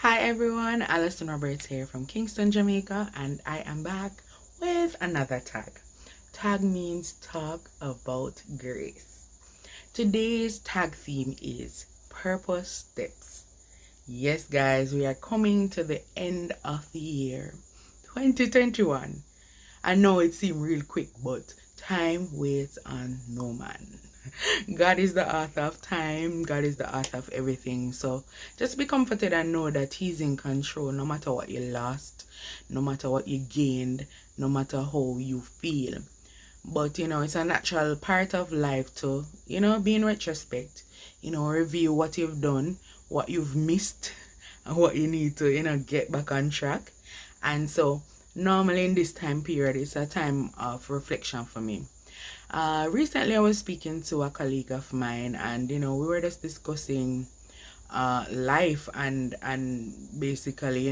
Hi everyone, Alison Roberts here from Kingston, Jamaica, and I am back with another tag. Tag means talk about grace. Today's tag theme is purpose steps. Yes, guys, we are coming to the end of the year 2021. I know it seemed real quick, but time waits on no man. God is the author of time. God is the author of everything. So just be comforted and know that He's in control no matter what you lost, no matter what you gained, no matter how you feel. But, it's a natural part of life to, be in retrospect, review what you've done, what you've missed, and what you need to, get back on track. And so normally in this time period, it's a time of reflection for me. Recently I was speaking to a colleague of mine, and we were just discussing life and basically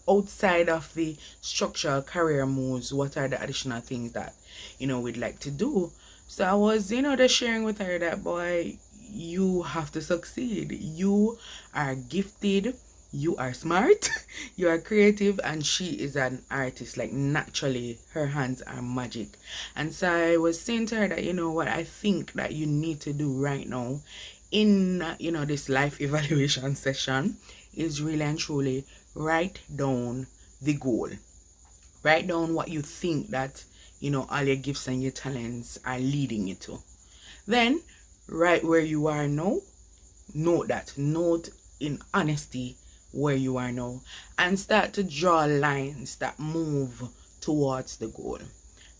outside of the structural career moves, what are the additional things that we'd like to do. So I was just sharing with her that, boy, you have to succeed. You are gifted, you are smart, you are creative, and she is an artist. Like, naturally her hands are magic. And so I was saying to her that, what I think that you need to do right now in this life evaluation session is really and truly write down the goal. Write down what you think that all your gifts and your talents are leading you to. Then write where you are now. Note in honesty where you are now, and start to draw lines that move towards the goal.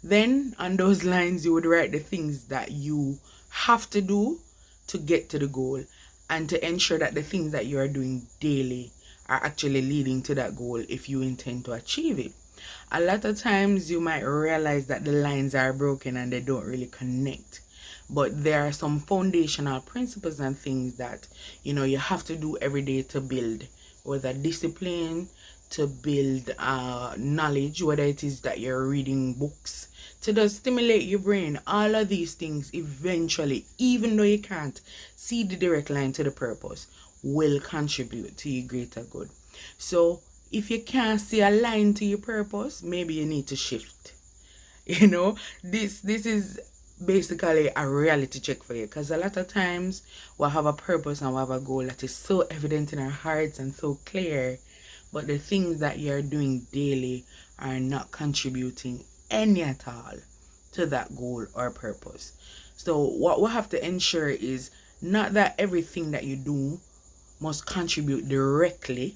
Then on those lines you would write the things that you have to do to get to the goal, and to ensure that the things that you are doing daily are actually leading to that goal if you intend to achieve it. A lot of times you might realize that the lines are broken and they don't really connect, but there are some foundational principles and things that you have to do every day to build, whether discipline, to build knowledge, whether it is that you're reading books, to just stimulate your brain. All of these things eventually, even though you can't see the direct line to the purpose, will contribute to your greater good. So if you can't see a line to your purpose, maybe you need to shift. This is basically a reality check for you, because a lot of times we have a purpose and we have a goal that is so evident in our hearts and so clear, but the things that you're doing daily are not contributing any at all to that goal or purpose. So what we have to ensure is not that everything that you do must contribute directly.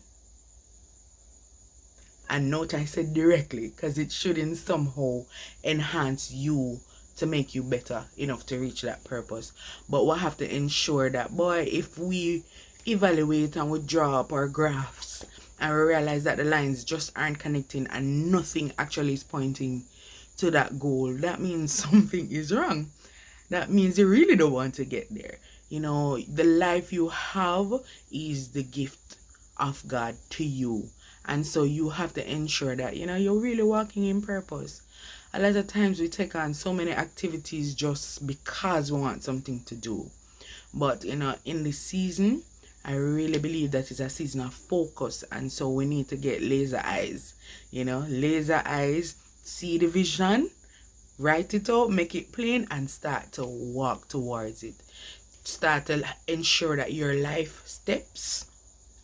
And note I said directly, because it shouldn't somehow enhance you to make you better enough to reach that purpose. But we have to ensure that, boy, if we evaluate and we draw up our graphs and we realize that the lines just aren't connecting and nothing actually is pointing to that goal, that means something is wrong. That means you really don't want to get there. The life you have is the gift of God to you. And so you have to ensure that, you're really walking in purpose. A lot of times we take on so many activities just because we want something to do. But, in this season, I really believe that it's a season of focus. And so we need to get laser eyes, laser eyes, see the vision, write it out, make it plain, and start to walk towards it. Start to ensure that your life steps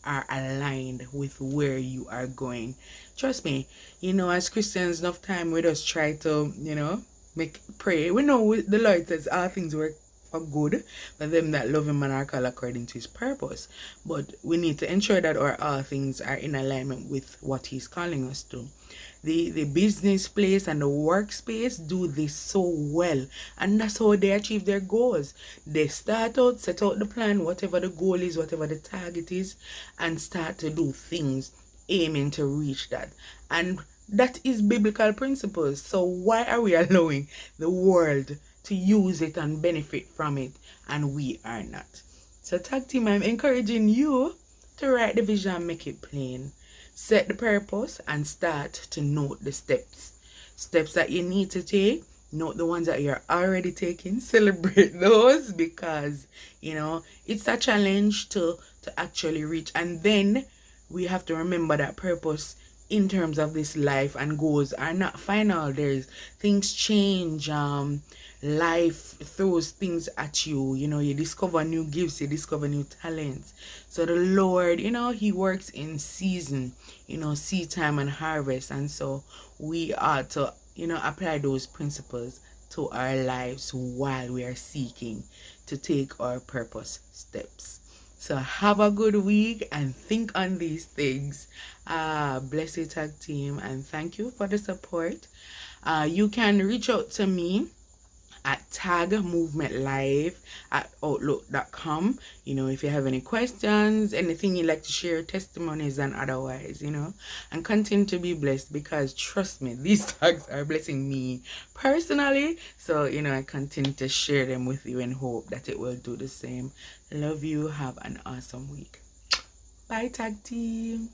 are aligned with where you are going. Trust me, as Christians, enough time we just try to, pray. We know the Lord says all things work for good for them that love Him and are called according to His purpose. But we need to ensure that all things are in alignment with what He's calling us to. The business place and the workspace do this so well, and that's how they achieve their goals. They start out, set out the plan, whatever the goal is, whatever the target is, and start to do things aiming to reach that. And that is biblical principles. So why are we allowing the world to use it and benefit from it, and we are not? So tag team, I'm encouraging you to write the vision, make it plain. Set the purpose and start to note the steps that you need to take. Note the ones that you're already taking. Celebrate those, because it's a challenge to actually reach. And then we have to remember that purpose in terms of this life and goals are not final. There's things change. Life throws things at you. You discover new gifts, you discover new talents. So the Lord, He works in season, seed time and harvest. And so we are to, apply those principles to our lives while we are seeking to take our purpose steps. So have a good week and think on these things. Bless you, Tag Team, and thank you for the support. You can reach out to me at tagmovementlive@outlook.com. If you have any questions, anything you'd like to share, testimonies and otherwise, and continue to be blessed, because trust me, these tags are blessing me personally. So, I continue to share them with you and hope that it will do the same. Love you. Have an awesome week. Bye, Tag Team.